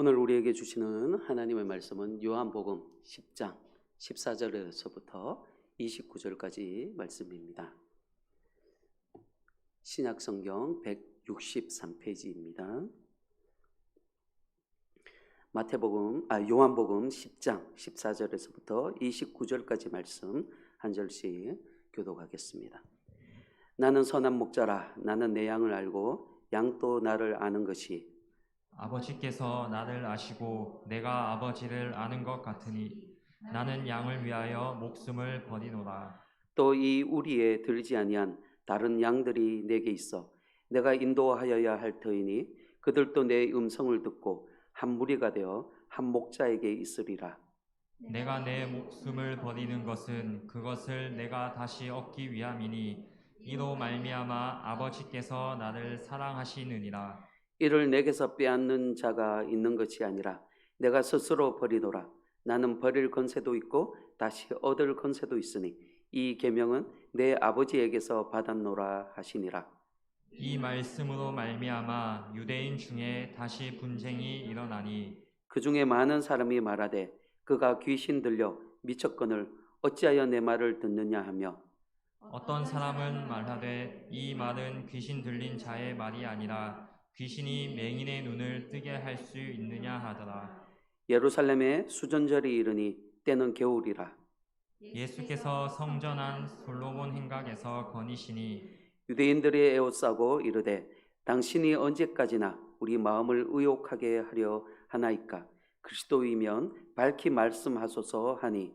오늘 우리에게 주시는 하나님의 말씀은 요한복음 10장 14절에서부터 29절까지 말씀입니다. 신약성경 163페이지입니다. 요한복음 10장 14절에서부터 29절까지 말씀 한 절씩 교독하겠습니다. 나는 선한 목자라. 나는 내 양을 알고 양도 나를 아는 것이 아버지께서 나를 아시고 내가 아버지를 아는 것 같으니 나는 양을 위하여 목숨을 버리노라. 또 이 우리에 들지 아니한 다른 양들이 내게 있어 내가 인도하여야 할 터이니 그들도 내 음성을 듣고 한 무리가 되어 한 목자에게 있으리라. 내가 내 목숨을 버리는 것은 그것을 내가 다시 얻기 위함이니 이로 말미암아 아버지께서 나를 사랑하시느니라. 이를 내게서 빼앗는 자가 있는 것이 아니라 내가 스스로 버리노라. 나는 버릴 권세도 있고 다시 얻을 권세도 있으니 이 계명은 내 아버지에게서 받았노라 하시니라. 이 말씀으로 말미암아 유대인 중에 다시 분쟁이 일어나니 그 중에 많은 사람이 말하되 그가 귀신 들려 미쳤거늘 어찌하여 내 말을 듣느냐 하며 어떤 사람은 말하되 이 말은 귀신 들린 자의 말이 아니라 귀신이 맹인의 눈을 뜨게 할 수 있느냐 하더라. 예루살렘에 수전절이 이르니 때는 겨울이라. 예수께서 성전 안 솔로몬 행각에서 거니시니 유대인들이 에워싸고 이르되 당신이 언제까지나 우리 마음을 의혹하게 하려 하나이까? 그리스도이면 밝히 말씀하소서 하니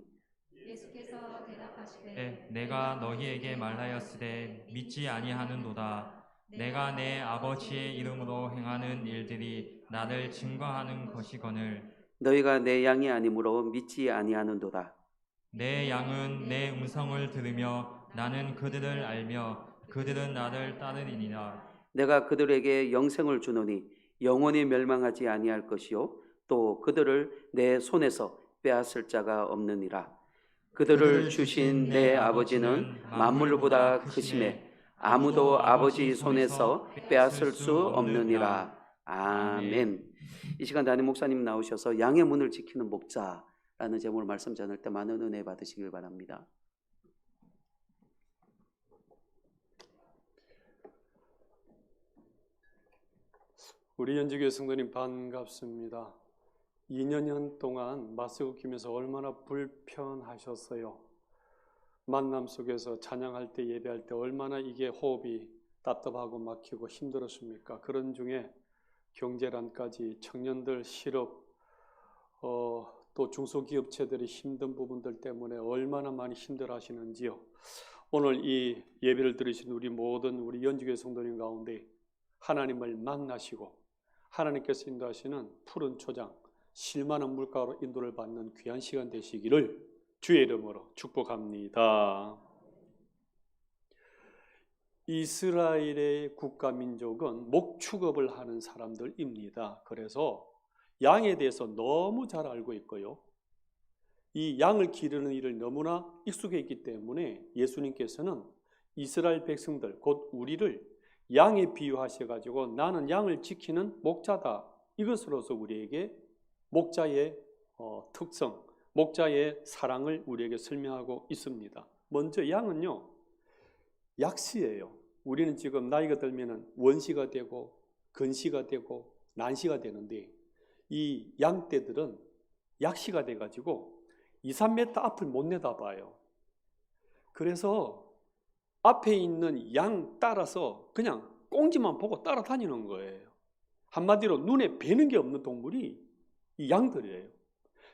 예수께서 대답하시되 내가 너희에게 말하였으되 믿지 아니하는도다. 내가 내 아버지의 이름으로 행하는 일들이 나를 증거하는 것이거늘 너희가 내 양이 아니므로 믿지 아니하는도다. 내 양은 내 음성을 들으며 나는 그들을 알며 그들은 나를 따르리니라. 내가 그들에게 영생을 주노니 영원히 멸망하지 아니할 것이요 또 그들을 내 손에서 빼앗을 자가 없느니라. 그들을 주신 내 아버지는 만물보다 크심에 아무도 아버지 손에서 빼앗을 수 없느니라. 아멘. 이 시간 담임 목사님 나오셔서 양의 문을 지키는 목자라는 제목으로 말씀 전할 때 많은 은혜 받으시길 바랍니다. 우리 연지교회 성도님 반갑습니다. 2년 동안 마스크 끼면서 얼마나 불편하셨어요. 만남 속에서 찬양할 때 예배할 때 얼마나 이게 호흡이 답답하고 막히고 힘들었습니까? 그런 중에 경제난까지 청년들 실업 또 중소기업체들이 힘든 부분들 때문에 얼마나 많이 힘들어하시는지요. 오늘 이 예배를 들으신 우리 모든 우리 연지교회 성도님 가운데 하나님을 만나시고 하나님께서 인도하시는 푸른 초장 실만한 물가로 인도를 받는 귀한 시간 되시기를 주의 이름으로 축복합니다. 이스라엘의 국가 민족은 목축업을 하는 사람들입니다. 그래서 양에 대해서 너무 잘 알고 있고요. 이 양을 기르는 일을 너무나 익숙해 있기 때문에 예수님께서는 이스라엘 백성들 곧 우리를 양에 비유하셔가지고 나는 양을 지키는 목자다. 이것으로서 우리에게 목자의 특성, 목자의 사랑을 우리에게 설명하고 있습니다. 먼저 양은요, 약시예요. 우리는 지금 나이가 들면 원시가 되고 근시가 되고 난시가 되는데 이 양떼들은 약시가 돼가지고 2, 3m 앞을 못 내다봐요. 그래서 앞에 있는 양 따라서 그냥 꽁지만 보고 따라다니는 거예요. 한마디로 눈에 뵈는 게 없는 동물이 이 양들이에요.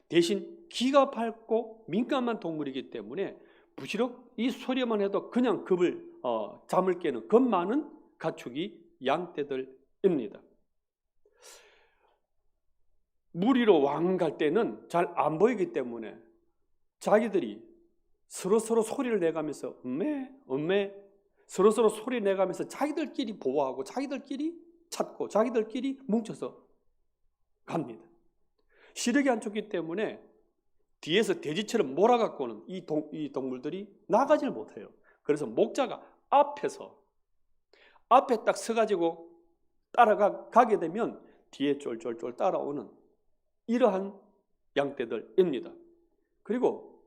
대신 귀가 밝고 민감한 동물이기 때문에 부시럭 이 소리만 해도 그냥 잠을 깨는 겁 많은 가축이 양떼들입니다. 무리로 왕 갈 때는 잘 안 보이기 때문에 자기들이 서로 소리를 내가면서 엄매 서로 소리 내가면서 자기들끼리 보호하고 자기들끼리 찾고 자기들끼리 뭉쳐서 갑니다. 시력이 안 좋기 때문에 뒤에서 돼지처럼 몰아갖고는 이 동물들이 나가지를 못해요. 그래서 목자가 앞에 딱 서가지고 따라가게 되면 뒤에 쫄쫄쫄 따라오는 이러한 양떼들입니다. 그리고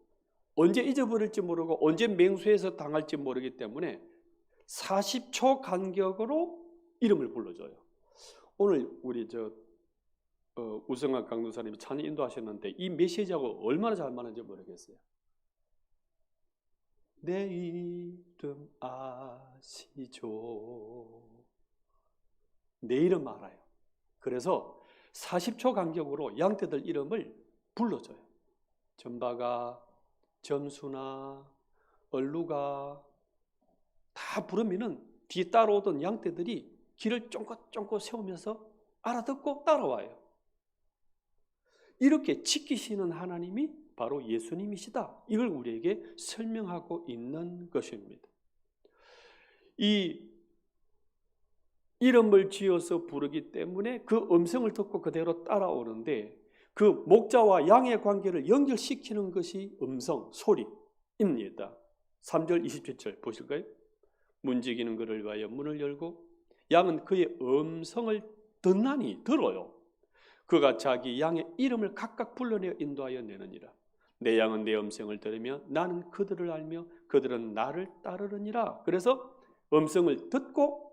언제 잊어버릴지 모르고 언제 맹수해서 당할지 모르기 때문에 40초 간격으로 이름을 불러줘요. 오늘 우리 우성학 강도사님이 찬양 인도하셨는데 이 메시지하고 얼마나 잘 맞는지 모르겠어요. 내 이름 아시죠? 내 이름 알아요. 그래서 40초 간격으로 양떼들 이름을 불러줘요. 전바가, 점수나, 얼루가 다 부르면은 뒤에 따라오던 양떼들이 길을 쫑긋쫑긋 세우면서 알아듣고 따라와요. 이렇게 지키시는 하나님이 바로 예수님이시다. 이걸 우리에게 설명하고 있는 것입니다. 이 이름을 지어서 부르기 때문에 그 음성을 듣고 그대로 따라오는데 그 목자와 양의 관계를 연결시키는 것이 음성, 소리입니다. 3절 27절 보실까요? 문지기는 그를 위하여 문을 열고 양은 그의 음성을 듣나니 들어요. 그가 자기 양의 이름을 각각 불러내어 인도하여 내느니라. 내 양은 내 음성을 들으며 나는 그들을 알며 그들은 나를 따르느니라. 그래서 음성을 듣고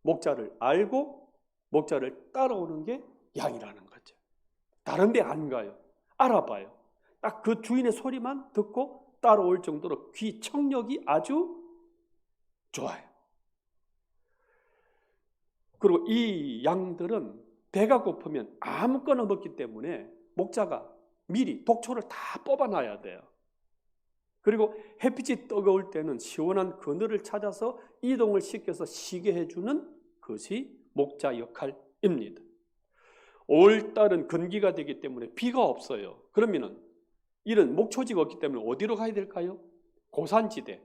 목자를 알고 목자를 따라오는 게 양이라는 거죠. 다른 데 안 가요. 알아봐요. 딱 그 주인의 소리만 듣고 따라올 정도로 귀 청력이 아주 좋아요. 그리고 이 양들은 배가 고프면 아무거나 먹기 때문에 목자가 미리 독초를 다 뽑아놔야 돼요. 그리고 햇빛이 뜨거울 때는 시원한 그늘을 찾아서 이동을 시켜서 쉬게 해주는 것이 목자 역할입니다. 올달은 건기가 되기 때문에 비가 없어요. 그러면은 이런 목초지가 없기 때문에 어디로 가야 될까요? 고산지대,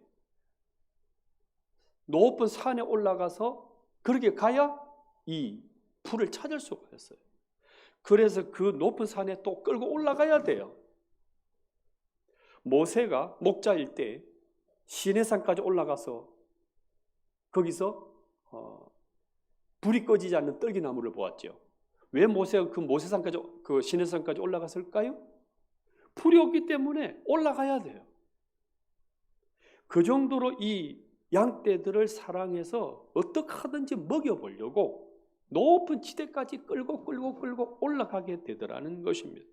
높은 산에 올라가서 그렇게 가야 이 풀을 찾을 수가 있어요. 그래서 그 높은 산에 또 끌고 올라가야 돼요. 모세가 목자일 때 시내산까지 올라가서 거기서 불이 꺼지지 않는 떨기나무를 보았죠. 왜 모세가 그 모세산까지 그 시내산까지 올라갔을까요? 불이 없기 때문에 올라가야 돼요. 그 정도로 이 양떼들을 사랑해서 어떻게 하든지 먹여보려고 높은 지대까지 끌고 올라가게 되더라는 것입니다.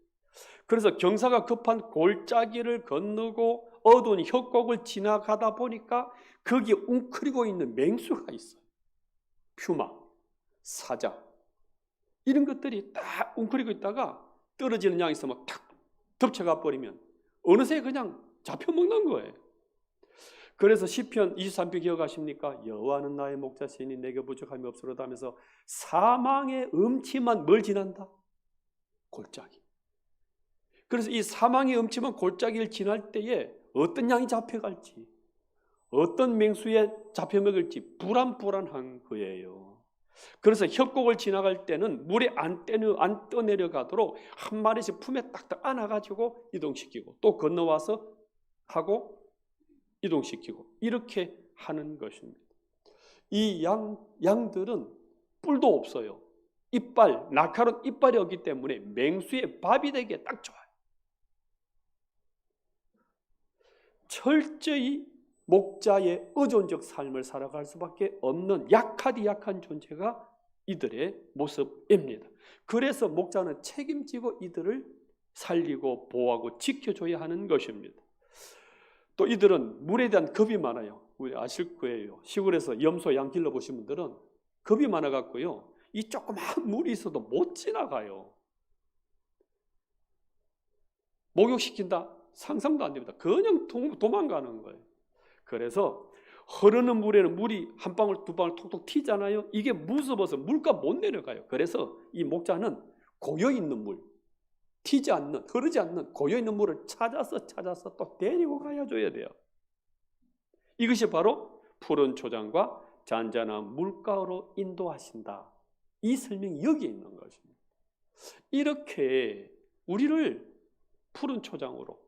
그래서 경사가 급한 골짜기를 건너고 어두운 협곡을 지나가다 보니까 거기에 웅크리고 있는 맹수가 있어요. 퓨마, 사자 이런 것들이 딱 웅크리고 있다가 떨어지는 양이 있으면 탁 덮쳐가 버리면 어느새 그냥 잡혀먹는 거예요. 그래서 시편 23편 기억하십니까? 여호와는 나의 목자시니 내게 부족함이 없으로다 하면서 사망의 음침한 뭘 지난다? 골짜기. 그래서 이 사망의 음침한 골짜기를 지날 때에 어떤 양이 잡혀갈지 어떤 맹수에 잡혀먹을지 불안한 거예요. 그래서 협곡을 지나갈 때는 물에 안 떠내려가도록 한 마리씩 품에 딱딱 안아가지고 이동시키고 또 건너와서 하고 이동시키고 이렇게 하는 것입니다. 이 양들은 뿔도 없어요. 날카로운 이빨이 없기 때문에 맹수의 밥이 되기에 딱 좋아요. 철저히 목자의 의존적 삶을 살아갈 수밖에 없는 약한 존재가 이들의 모습입니다. 그래서 목자는 책임지고 이들을 살리고 보호하고 지켜줘야 하는 것입니다. 또 이들은 물에 대한 겁이 많아요. 우리 아실 거예요. 시골에서 염소, 양 길러보신 분들은 겁이 많아갖고요. 이 조그마한 물이 있어도 못 지나가요. 목욕시킨다? 상상도 안 됩니다. 그냥 도망가는 거예요. 그래서 흐르는 물에는 물이 한 방울 두 방울 톡톡 튀잖아요. 이게 무서워서 물가 못 내려가요. 그래서 이 목자는 고여있는 물, 튀지 않는, 흐르지 않는 고여있는 물을 찾아서 또 데리고 가야 돼요. 이것이 바로 푸른 초장과 잔잔한 물가로 인도하신다. 이 설명이 여기에 있는 것입니다. 이렇게 우리를 푸른 초장으로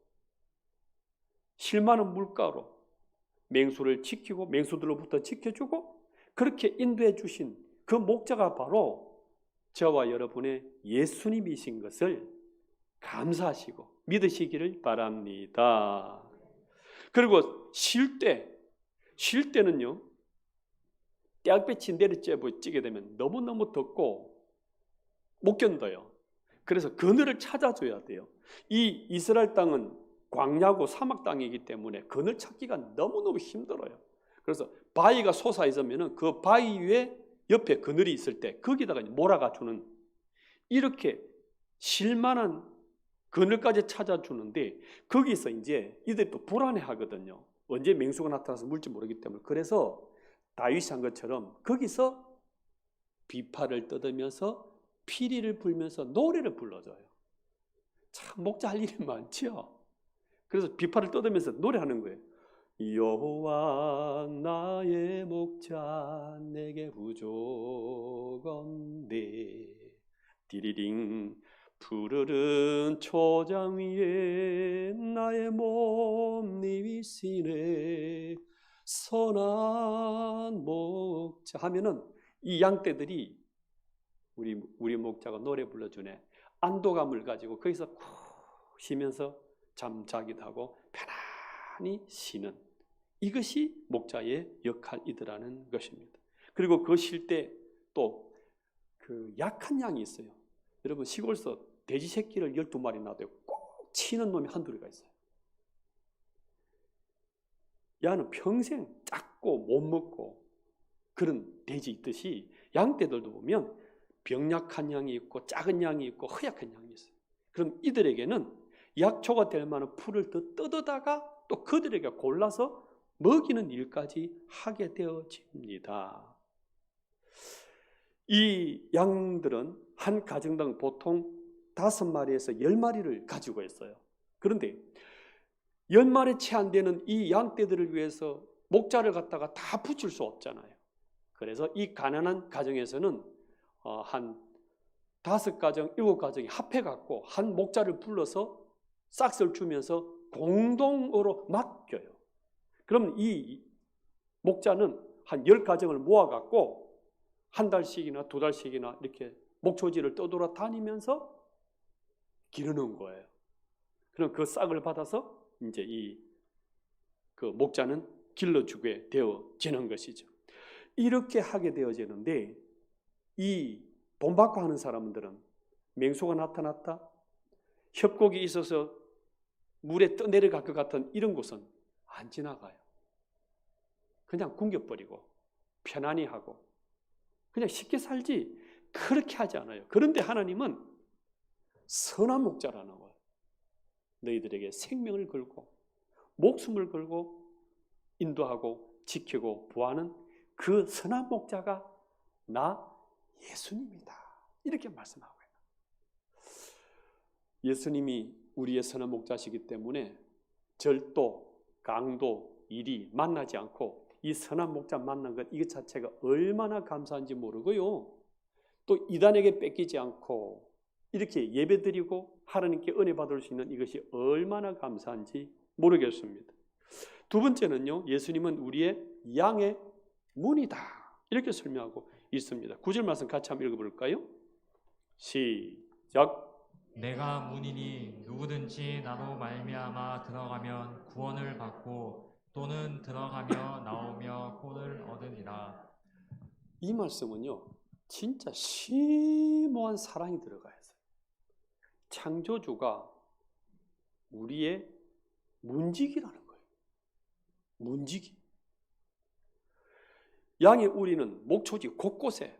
쉴만한 물가로 맹수를 지키고 맹수들로부터 지켜주고 그렇게 인도해 주신 그 목자가 바로 저와 여러분의 예수님이신 것을 감사하시고 믿으시기를 바랍니다. 그리고 쉴 때는요, 떼약볕이 내리쬐게 되면 너무너무 덥고 못 견뎌요. 그래서 그늘을 찾아줘야 돼요. 이 이스라엘 땅은 광야고 사막 땅이기 때문에 그늘 찾기가 너무너무 힘들어요. 그래서 바위가 솟아있으면 그 바위 위에 옆에 그늘이 있을 때 거기다가 몰아가 주는, 이렇게 쉴만한 그늘까지 찾아주는데, 거기서 이제 이들이 또 불안해 하거든요. 언제 맹수가 나타나서 물지 모르기 때문에. 그래서 다윗이 한 것처럼 거기서 비파를 뜯으면서 피리를 불면서 노래를 불러줘요. 참 목자 할 일이 많죠. 그래서 비파를 뜯으면서 노래하는 거예요. 여호와 나의 목자 내게 부족 없네. 디리링 푸르른 초장 위에 나의 몸 니비시네. 선한 목자 하면은 이 양떼들이 우리 목자가 노래 불러주네. 안도감을 가지고 거기서 푹 쉬면서 잠자기도 하고 편안히 쉬는, 이것이 목자의 역할이더라는 것입니다. 그리고 그 쉴 때 또 그 약한 양이 있어요. 여러분 시골에서 돼지 새끼를 12마리 놔도 꼭 치는 놈이 한둘이가 있어요. 야는 평생 작고 못 먹고 그런 돼지 있듯이 양떼들도 보면 병약한 양이 있고 작은 양이 있고 허약한 양이 있어요. 그럼 이들에게는 약초가 될 만한 풀을 더 뜯어다가 또 그들에게 골라서 먹이는 일까지 하게 되어집니다. 이 양들은 한 가정당 보통 5마리에서 10마리를 가지고 있어요. 그런데 10마리 채 안 되는 이 양떼들을 위해서 목자를 갖다가 다 붙일 수 없잖아요. 그래서 이 가난한 가정에서는 한 5가정, 7가정이 합해갖고 한 목자를 불러서 싹스를 주면서 공동으로 맡겨요. 그럼 이 목자는 한 10가정을 모아갖고 한 달씩이나 2달씩이나 이렇게 목초지를 떠돌아 다니면서 기르는 거예요. 그럼 그 싹을 받아서 이제 그 목자는 길러주게 되어지는 것이죠. 이렇게 하게 되어지는데, 이 돈 받고 하는 사람들은 맹수가 나타났다, 협곡이 있어서 물에 떠내려갈 것 같은 이런 곳은 안 지나가요. 그냥 굶겨버리고 편안히 하고 그냥 쉽게 살지 그렇게 하지 않아요. 그런데 하나님은 선한 목자라는 거예요. 너희들에게 생명을 걸고 목숨을 걸고 인도하고 지키고 보호하는 그 선한 목자가 나 예수님이다, 이렇게 말씀하고 있어요. 예수님이 우리의 선한 목자시기 때문에 절도, 강도, 일이 만나지 않고 이 선한 목자 만난 것, 이것 자체가 얼마나 감사한지 모르고요, 또 이단에게 뺏기지 않고 이렇게 예배드리고 하나님께 은혜 받을 수 있는 이것이 얼마나 감사한지 모르겠습니다. 두 번째는요, 예수님은 우리의 양의 문이다, 이렇게 설명하고 있습니다. 9절 말씀 같이 한번 읽어볼까요? 시작. 내가 문이니 누구든지 나로 말미암아 들어가면 구원을 받고 또는 들어가며 나오며 꼴을 얻으리라. 이 말씀은요, 진짜 심오한 사랑이 들어가 있어요. 창조주가 우리의 문지기라는 거예요. 문지기. 양의 우리는 목초지 곳곳에,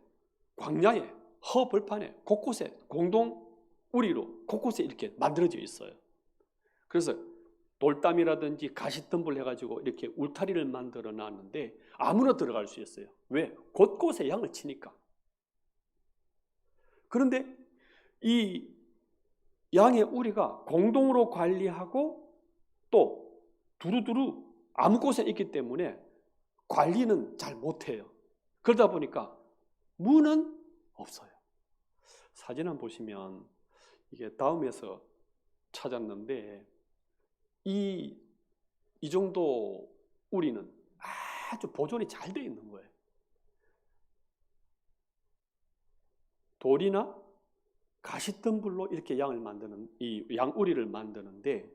광야에, 허벌판에 곳곳에 공동 우리로 곳곳에 이렇게 만들어져 있어요. 그래서 돌담이라든지 가시덤불 해가지고 이렇게 울타리를 만들어 놨는데 아무나 들어갈 수 있어요. 왜? 곳곳에 양을 치니까. 그런데 이 양의 우리가 공동으로 관리하고 또 두루두루 아무 곳에 있기 때문에 관리는 잘 못해요. 그러다 보니까 문은 없어요. 사진 한번 보시면 이게 다음에서 찾았는데 이 정도 우리는 아주 보존이 잘 되어 있는 거예요. 돌이나 가시덤불로 이렇게 양을 만드는, 이 양우리를 만드는데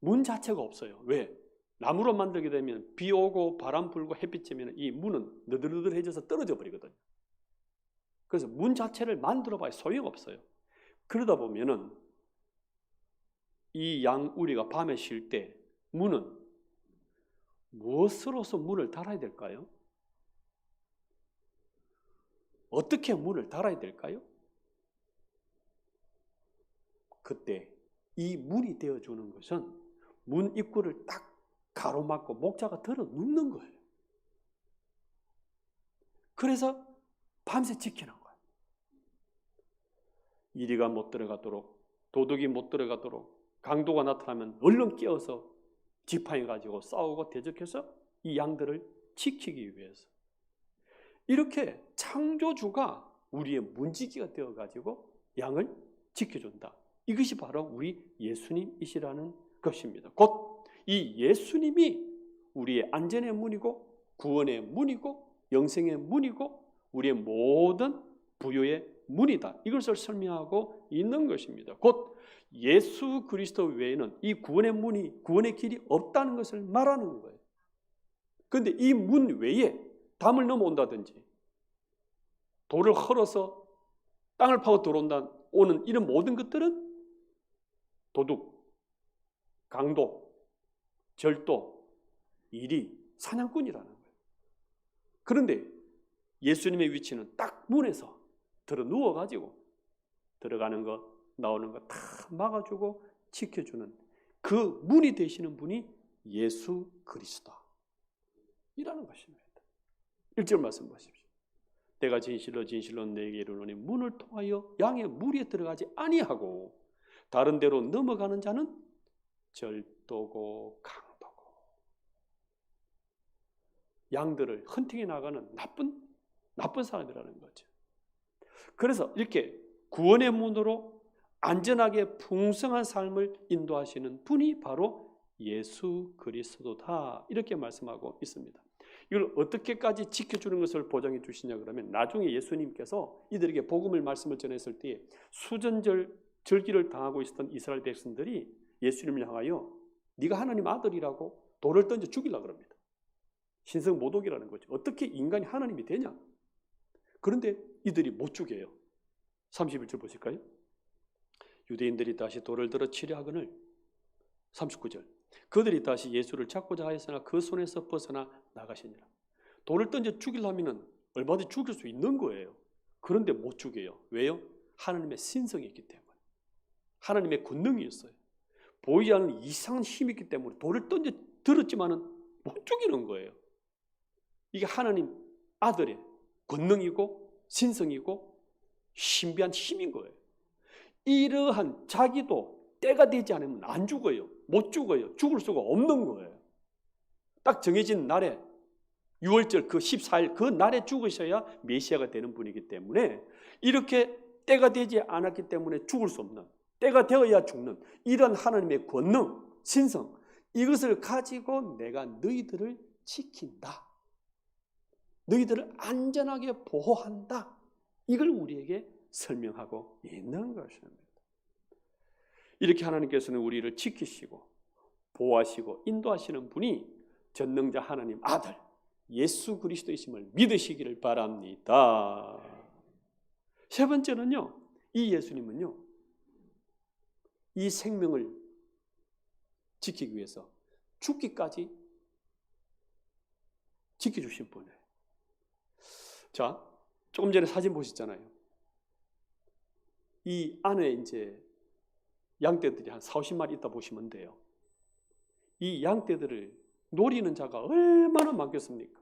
문 자체가 없어요. 왜? 나무로 만들게 되면 비 오고 바람 불고 햇빛 쬐면 이 문은 너덜너덜해져서 떨어져 버리거든요. 그래서 문 자체를 만들어 봐야 소용없어요. 그러다 보면은 이 양우리가 밤에 쉴 때 문은 무엇으로서 문을 달아야 될까요? 어떻게 문을 달아야 될까요? 그때 이 문이 되어주는 것은 문 입구를 딱 가로막고 목자가 들어 눕는 거예요. 그래서 밤새 지키는 거예요. 이리가 못 들어가도록, 도둑이 못 들어가도록, 강도가 나타나면 얼른 깨어서 지팡이가지고 싸우고 대적해서 이 양들을 지키기 위해서. 이렇게 창조주가 우리의 문지기가 되어가지고 양을 지켜준다. 이것이 바로 우리 예수님이시라는 것입니다. 곧 이 예수님이 우리의 안전의 문이고 구원의 문이고 영생의 문이고 우리의 모든 부요의 문이다. 이것을 설명하고 있는 것입니다. 곧 예수 그리스도 외에는 이 구원의 문이, 구원의 길이 없다는 것을 말하는 거예요. 그런데 이 문 외에 담을 넘어온다든지 돌을 헐어서 땅을 파고 들어온다 오는 이런 모든 것들은 도둑, 강도, 절도, 이리, 사냥꾼이라는 거예요. 그런데 예수님의 위치는 딱 문에서 들어 누워가지고 들어가는 것, 나오는 것 다 막아주고 지켜주는 그 문이 되시는 분이 예수 그리스도다. 이라는 것입니다. 1절 말씀 보십시오. 내가 진실로 진실로 너에게 이르노니 문을 통하여 양의 무리에 들어가지 아니하고 다른 데로 넘어가는 자는 절도고 강도고. 양들을 헌팅해 나가는 나쁜 사람이라는 거죠. 그래서 이렇게 구원의 문으로 안전하게 풍성한 삶을 인도하시는 분이 바로 예수 그리스도다. 이렇게 말씀하고 있습니다. 이걸 어떻게까지 지켜주는 것을 보장해 주시냐 그러면 나중에 예수님께서 이들에게 복음을 말씀을 전했을 때 수전절 절기를 당하고 있었던 이스라엘 백성들이 예수님을 향하여 네가 하나님 아들이라고 돌을 던져 죽이려고 그럽니다. 신성 모독이라는 거죠. 어떻게 인간이 하나님이 되냐? 그런데 이들이 못 죽여요. 31절 보실까요? 유대인들이 다시 돌을 들어 치려 하거늘 39절 그들이 다시 예수를 잡고자 하였으나 그 손에서 벗어나 나가시니라. 돌을 던져 죽이려면 얼마든지 죽일 수 있는 거예요. 그런데 못 죽여요. 왜요? 하나님의 신성이 있기 때문에. 하나님의 권능이 있어요. 보이지 않는 이상한 힘이 있기 때문에 돌을 던져 들었지만은 못 죽이는 거예요. 이게 하나님 아들의 권능이고 신성이고 신비한 힘인 거예요. 이러한 자기도 때가 되지 않으면 안 죽어요. 못 죽어요. 죽을 수가 없는 거예요. 딱 정해진 날에 6월절 그 14일 그 날에 죽으셔야 메시아가 되는 분이기 때문에 이렇게 때가 되지 않았기 때문에 죽을 수 없는, 때가 되어야 죽는 이런 하나님의 권능, 신성, 이것을 가지고 내가 너희들을 지킨다. 너희들을 안전하게 보호한다. 이걸 우리에게 설명하고 있는 것입니다. 이렇게 하나님께서는 우리를 지키시고 보호하시고 인도하시는 분이 전능자 하나님 아들 예수 그리스도이심을 믿으시기를 바랍니다. 세 번째는요, 이 예수님은요, 이 생명을 지키기 위해서 죽기까지 지켜주신 분이에요. 자, 조금 전에 사진 보셨잖아요. 이 안에 이제 양떼들이 한 40-50마리 있다 보시면 돼요. 이 양떼들을 노리는 자가 얼마나 많겠습니까?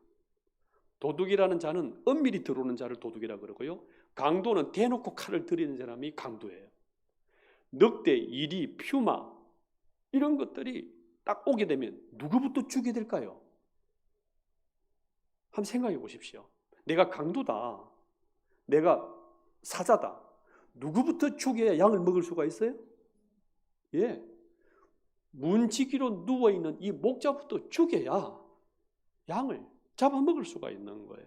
도둑이라는 자는 엄밀히 들어오는 자를 도둑이라고 그러고요. 강도는 대놓고 칼을 들이는 사람이 강도예요. 늑대, 이리, 퓨마 이런 것들이 딱 오게 되면 누구부터 죽여야 될까요? 한번 생각해 보십시오. 내가 강도다. 내가 사자다. 누구부터 죽여야 양을 먹을 수가 있어요? 예. 문지기로 누워있는 이 목자부터 죽여야 양을 잡아먹을 수가 있는 거예요.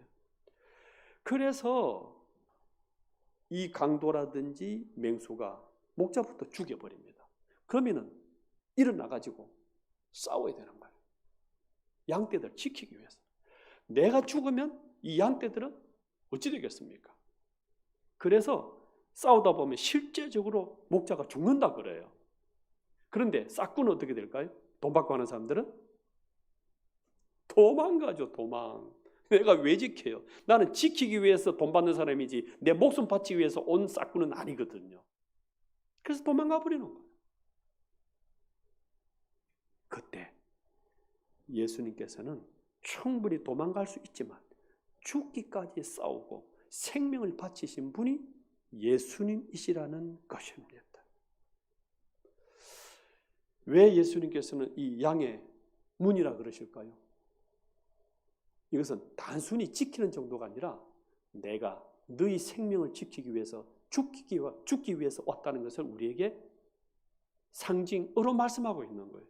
그래서 이 강도라든지 맹수가 목자부터 죽여버립니다. 그러면은 일어나가지고 싸워야 되는 거예요. 양떼들 지키기 위해서. 내가 죽으면 이 양떼들은 어찌 되겠습니까? 그래서 싸우다 보면 실제적으로 목자가 죽는다 그래요. 그런데 싹구는 어떻게 될까요? 돈 받고 하는 사람들은 도망가죠. 도망. 내가 왜 지켜요? 나는 지키기 위해서 돈 받는 사람이지 내 목숨 바치기 위해서 온 싹구는 아니거든요. 그래서 도망가 버리는 거예요. 그때 예수님께서는 충분히 도망갈 수 있지만 죽기까지 싸우고 생명을 바치신 분이 예수님이시라는 것입니다. 왜 예수님께서는 이 양의 문이라 그러실까요? 이것은 단순히 지키는 정도가 아니라 내가 너희 생명을 지키기 위해서 죽기 위해서 왔다는 것을 우리에게 상징으로 말씀하고 있는 거예요.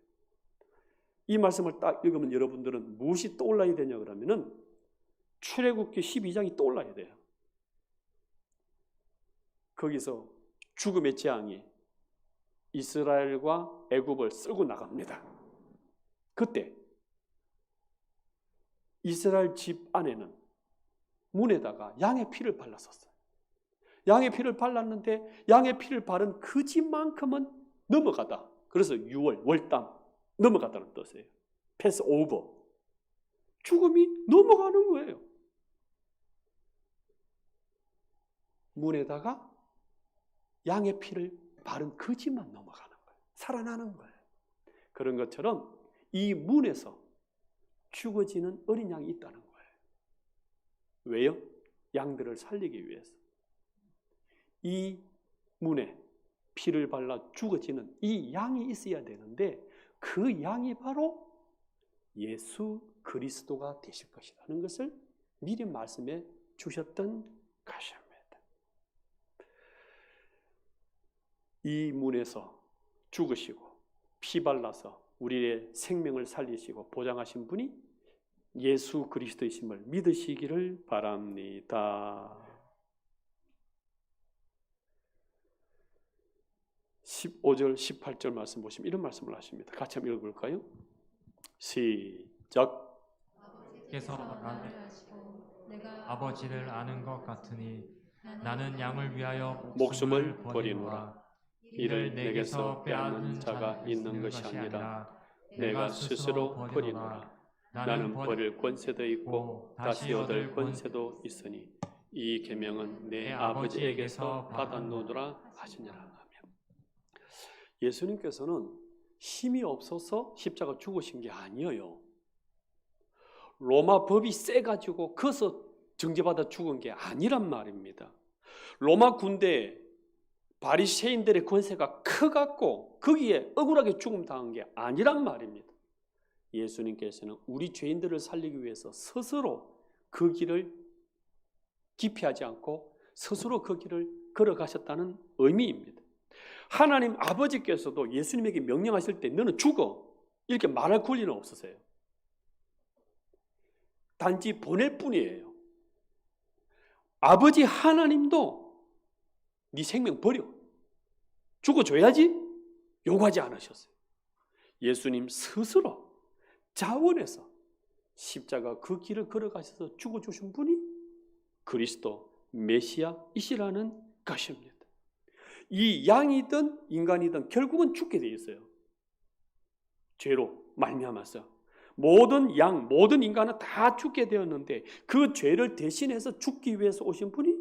이 말씀을 딱 읽으면 여러분들은 무엇이 떠올라야 되냐 그러면은 출애굽기 12장이 떠올라야 돼요. 거기서 죽음의 재앙이 이스라엘과 애굽을 쓸고 나갑니다. 그때 이스라엘 집 안에는 문에다가 양의 피를 발랐었어요. 양의 피를 발랐는데 양의 피를 바른 그 집만큼은 넘어가다. 그래서 6월, 월담 넘어가다는 뜻이에요. 패스 오버. 죽음이 넘어가는 거예요. 문에다가 양의 피를 바른 그 집만 넘어가는 거예요. 살아나는 거예요. 그런 것처럼 이 문에서 죽어지는 어린 양이 있다는 거예요. 왜요? 양들을 살리기 위해서. 이 문에 피를 발라 죽어지는 이 양이 있어야 되는데 그 양이 바로 예수 그리스도가 되실 것이라는 것을 미리 말씀해 주셨던 것입니다. 이 문에서 죽으시고 피 발라서 우리의 생명을 살리시고 보장하신 분이 예수 그리스도이심을 믿으시기를 바랍니다. 15절, 18절 말씀 보시면 이런 말씀을 하십니다. 같이 한번 읽어볼까요? 시작. 께서 나를 아버지를 아는 것 같으니 나는 양을 위하여 목숨을 버리노라. 이를 내게서 빼앗는 자가 있는 것이 아니라 내가 스스로 버리노라. 나는 버릴 권세도 있고 다시 얻을 권세도 있으니 이 계명은 내 아버지에게서 받았노라 하시니라. 예수님께서는 힘이 없어서 십자가 죽으신 게 아니에요. 로마 법이 세가지고 거기서 정죄받아 죽은 게 아니란 말입니다. 로마 군대에 바리새인들의 권세가 커갖고 거기에 억울하게 죽음 당한 게 아니란 말입니다. 예수님께서는 우리 죄인들을 살리기 위해서 스스로 그 길을 기피하지 않고 스스로 그 길을 걸어가셨다는 의미입니다. 하나님 아버지께서도 예수님에게 명령하실 때 너는 죽어 이렇게 말할 권리는 없으세요. 단지 보낼 뿐이에요. 아버지 하나님도 네 생명 버려 죽어줘야지 요구하지 않으셨어요. 예수님 스스로 자원해서 십자가 그 길을 걸어가셔서 죽어주신 분이 그리스도 메시아이시라는 것입니다. 이 양이든 인간이든 결국은 죽게 되어 있어요. 죄로 말미암아서 모든 양, 모든 인간은 다 죽게 되었는데 그 죄를 대신해서 죽기 위해서 오신 분이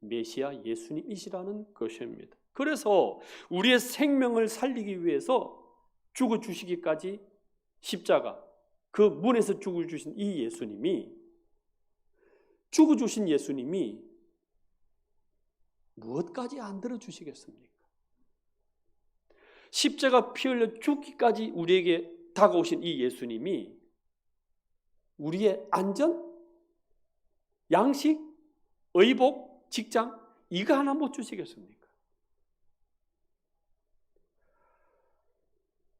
메시아 예수님이시라는 것입니다. 그래서 우리의 생명을 살리기 위해서 죽어주시기까지 십자가 그 문에서 죽어주신 이 예수님이 죽어주신 예수님이 무엇까지 안 들어주시겠습니까? 십자가 피 흘려 죽기까지 우리에게 다가오신 이 예수님이 우리의 안전, 양식, 의복, 직장 이거 하나 못 주시겠습니까?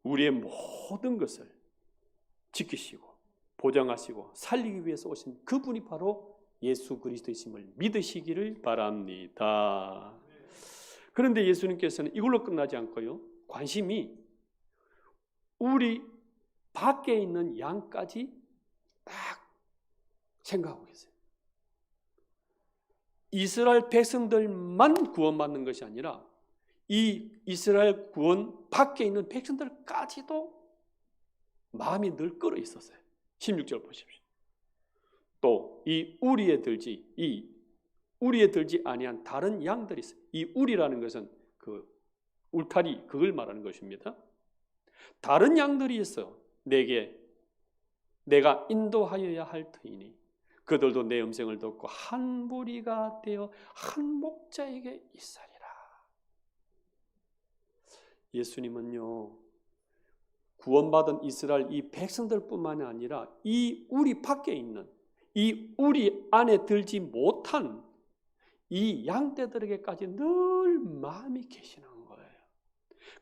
우리의 모든 것을 지키시고 보장하시고 살리기 위해서 오신 그분이 바로 예수 그리스도이심을 믿으시기를 바랍니다. 그런데 예수님께서는 이걸로 끝나지 않고요. 관심이 우리 밖에 있는 양까지 딱 생각하고 계세요. 이스라엘 백성들만 구원받는 것이 아니라 이 이스라엘 구원 밖에 있는 백성들까지도 마음이 늘 끌어 있었어요. 16절 보십시오. 또 이 우리에 들지 아니한 다른 양들이 있어요. 이 우리라는 것은 그 울타리 그걸 말하는 것입니다. 다른 양들이 있어 내가 인도하여야 할 터이니 그들도 내 음성을 듣고 한 무리가 되어 한 목자에게 있으리라. 예수님은요, 구원받은 이스라엘 이 백성들뿐만이 아니라 이 우리 밖에 있는 이 우리 안에 들지 못한 이 양떼들에게까지 늘 마음이 계시는 거예요.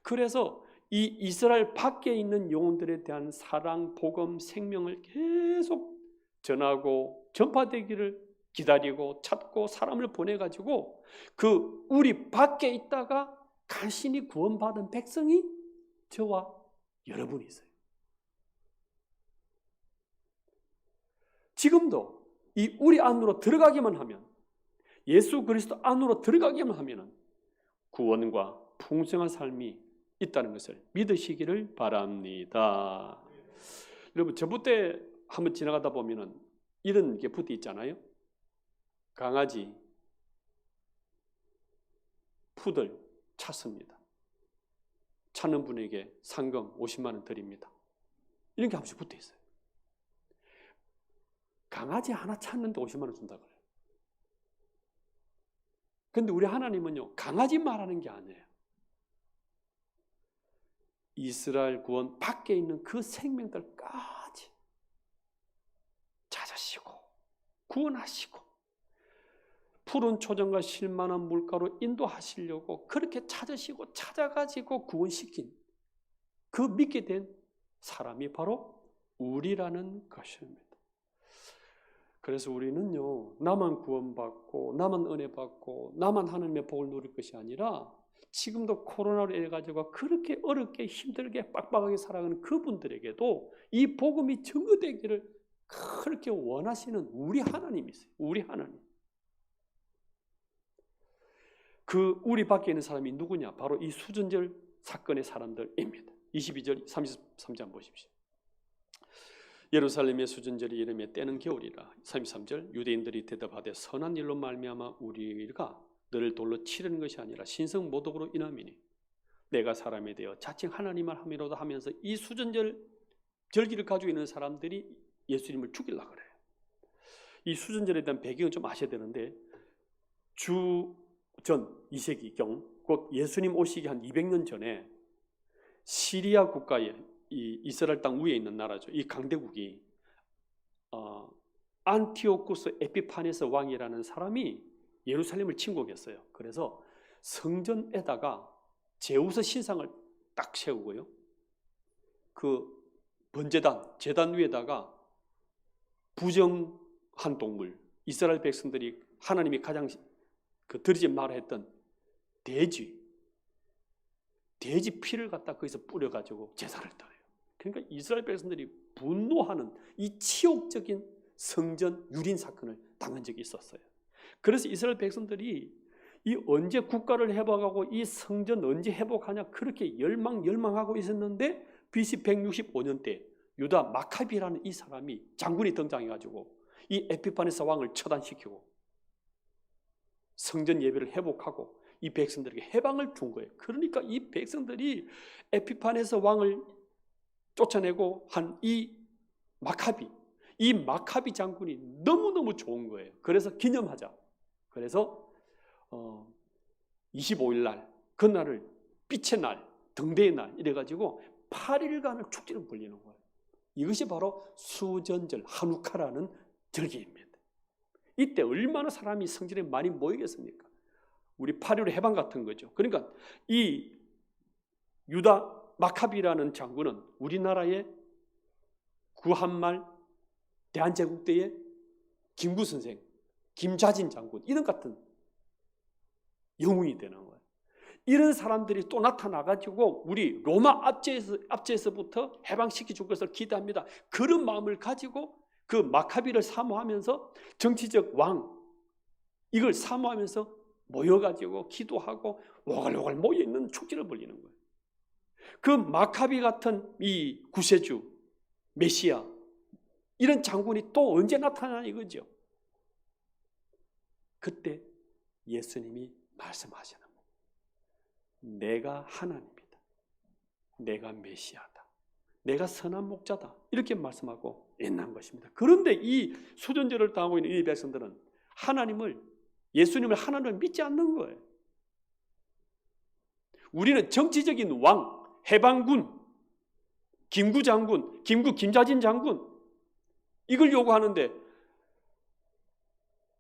그래서 이 이스라엘 밖에 있는 영혼들에 대한 사랑, 복음, 생명을 계속 전하고 전파되기를 기다리고 찾고 사람을 보내가지고 그 우리 밖에 있다가 간신히 구원받은 백성이 저와 여러분이 있어요. 지금도 이 우리 안으로 들어가기만 하면, 예수 그리스도 안으로 들어가기만 하면 구원과 풍성한 삶이 있다는 것을 믿으시기를 바랍니다. 여러분, 저부터 한번 지나가다 보면은 이런 게 붙어 있잖아요. 강아지, 푸들 찾습니다. 찾는 분에게 상금 50만 원 드립니다. 이런 게 한 번씩 붙어 있어요. 강아지 하나 찾는데 50만 원 준다 그래요. 근데 우리 하나님은요, 강아지 말하는 게 아니에요. 이스라엘 구원 밖에 있는 그 생명들까지 찾으시고 구원하시고 푸른 초정과 실만한 물가로 인도하시려고 그렇게 찾으시고 찾아가지고 구원시킨 그 믿게 된 사람이 바로 우리라는 것입니다. 그래서 우리는요, 나만 구원받고 나만 은혜 받고 나만 하나님의 복을 누릴 것이 아니라 지금도 코로나로 인해 가지고 그렇게 어렵게 힘들게 빡빡하게 살아가는 그분들에게도 이 복음이 증거되기를 그렇게 원하시는 우리 하나님이 있어요. 우리 하나님. 그 우리 밖에 있는 사람이 누구냐? 바로 이 수전절 사건의 사람들입니다. 22절 33절 보십시오. 예루살렘의 수전절이 이름에 때는 겨울이라. 33절 유대인들이 대답하되 선한 일로 말미암아 우리가 너를 돌로 치르는 것이 아니라 신성 모독으로 인함이니 내가 사람에 대하여 자칭 하나님을 함이로다 하면서 이 수전절 절기를 가지고 있는 사람들이 예수님을 죽이려고 그래요. 이 수전절에 대한 배경을 좀 아셔야 되는데 주전 2세기경 곧 예수님 오시기 한 200년 전에 시리아 국가에 이 이스라엘 땅 위에 있는 나라죠. 이 강대국이 안티오쿠스 에피파네스 왕이라는 사람이 예루살렘을 침공했어요. 그래서 성전에다가 제우스 신상을 딱 세우고요. 그 제단 위에다가 부정한 동물, 이스라엘 백성들이 하나님이 가장 드리지 말아 했던 돼지 피를 갖다 거기서 뿌려가지고 제사를 드려요. 그러니까 이스라엘 백성들이 분노하는 이 치욕적인 성전 유린 사건을 당한 적이 있었어요. 그래서 이스라엘 백성들이 이 언제 국가를 회복하고 이 성전 언제 회복하냐 그렇게 열망하고 있었는데 BC 165년 때 유다 마카비라는 이 사람이 장군이 등장해가지고 이 에피파네스 왕을 처단시키고 성전 예배를 회복하고 이 백성들에게 해방을 준 거예요. 그러니까 이 백성들이 에피파네스 왕을 쫓아내고 한 이 마카비 장군이 너무너무 좋은 거예요. 그래서 기념하자. 그래서 25일 날, 그날을 빛의 날, 등대의 날 이래가지고 8일간을 축제를 벌리는 거예요. 이것이 바로 수전절 하누카라는 절기입니다. 이때 얼마나 사람이 성전에 많이 모이겠습니까? 우리 8.15 해방 같은 거죠. 그러니까 이 유다 마카비라는 장군은 우리나라의 구한말 대한제국 때의 김구 선생, 김좌진 장군 이런 같은 영웅이 되는 거예요. 이런 사람들이 또 나타나가지고 우리 로마 압제에서부터 해방시켜 줄 것을 기대합니다. 그런 마음을 가지고 그 마카비를 사모하면서 정치적 왕 이걸 사모하면서 모여가지고 기도하고 오글오글 모여있는 축제를 벌이는 거예요. 그 마카비 같은 이 구세주 메시아 이런 장군이 또 언제 나타나냐 이거죠. 그때 예수님이 말씀하시는 거예요. 내가 하나님이다. 내가 메시아다. 내가 선한 목자다. 이렇게 말씀하고 있는 것입니다. 그런데 이 수전제를 당하고 있는 이 백성들은 예수님을 하나님을 믿지 않는 거예요. 우리는 정치적인 왕, 해방군, 김구 장군, 김좌진 장군 이걸 요구하는데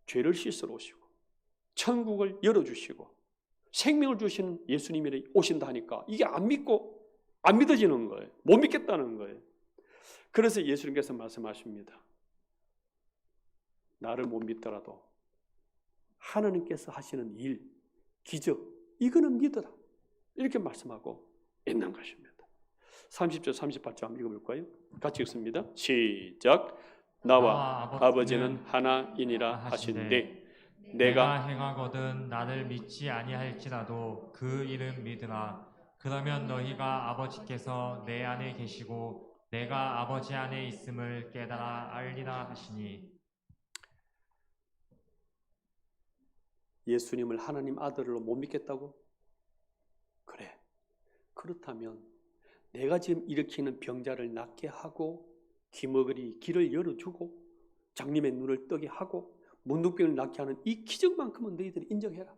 죄를 씻으러 오시고 천국을 열어주시고 생명을 주시는 예수님이 오신다 하니까 이게 안 믿어지는 거예요. 못 믿겠다는 거예요. 그래서 예수님께서 말씀하십니다. 나를 못 믿더라도 하나님께서 하시는 일, 기적 이거는 믿어라. 이렇게 말씀하고 있는 것입니다. 30절 38절 한번 읽어볼까요? 같이 읽습니다. 시작. 나와 아버지는 하나이니라 하시는데 내가 행하거든 나를 믿지 아니할지라도 그 이름 믿으라. 그러면 너희가 아버지께서 내 안에 계시고 내가 아버지 안에 있음을 깨달아 알리라 하시니. 예수님을 하나님 아들로 못 믿겠다고? 그래. 그렇다면 내가 지금 일으키는 병자를 낫게 하고 기머거리 길을 열어주고 장님의 눈을 뜨게 하고 문둥병을 낫게 하는 이 기적만큼은 너희들이 인정해라.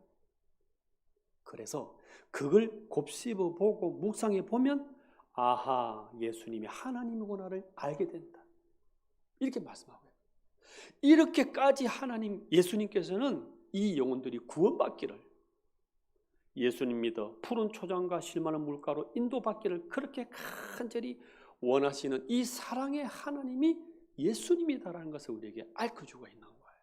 그래서 그걸 곱씹어 보고 묵상해 보면 아하, 예수님이 하나님이구나를 알게 된다. 이렇게 말씀하고요. 이렇게까지 예수님께서는 이 영혼들이 구원받기를 예수님 믿어 푸른 초장과 실만한 물가로 인도받기를 그렇게 간절히 원하시는 이 사랑의 하나님이 예수님이다라는 것을 우리에게 알려주고 있는 거예요.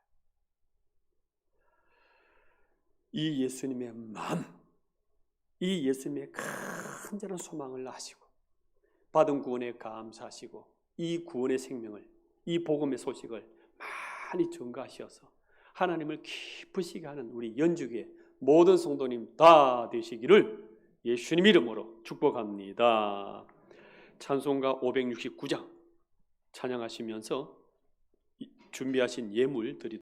이 예수님의 마음, 이 예수님의 간절한 소망을 아시고 받은 구원에 감사하시고 이 구원의 생명을, 이 복음의 소식을 많이 전가하셔서 하나님을 기쁘시게 하는 우리 연주교의 모든 성도님 다 되시기를 예수님 이름으로 축복합니다. 찬송가 569장 찬양하시면서 준비하신 예물 드리도록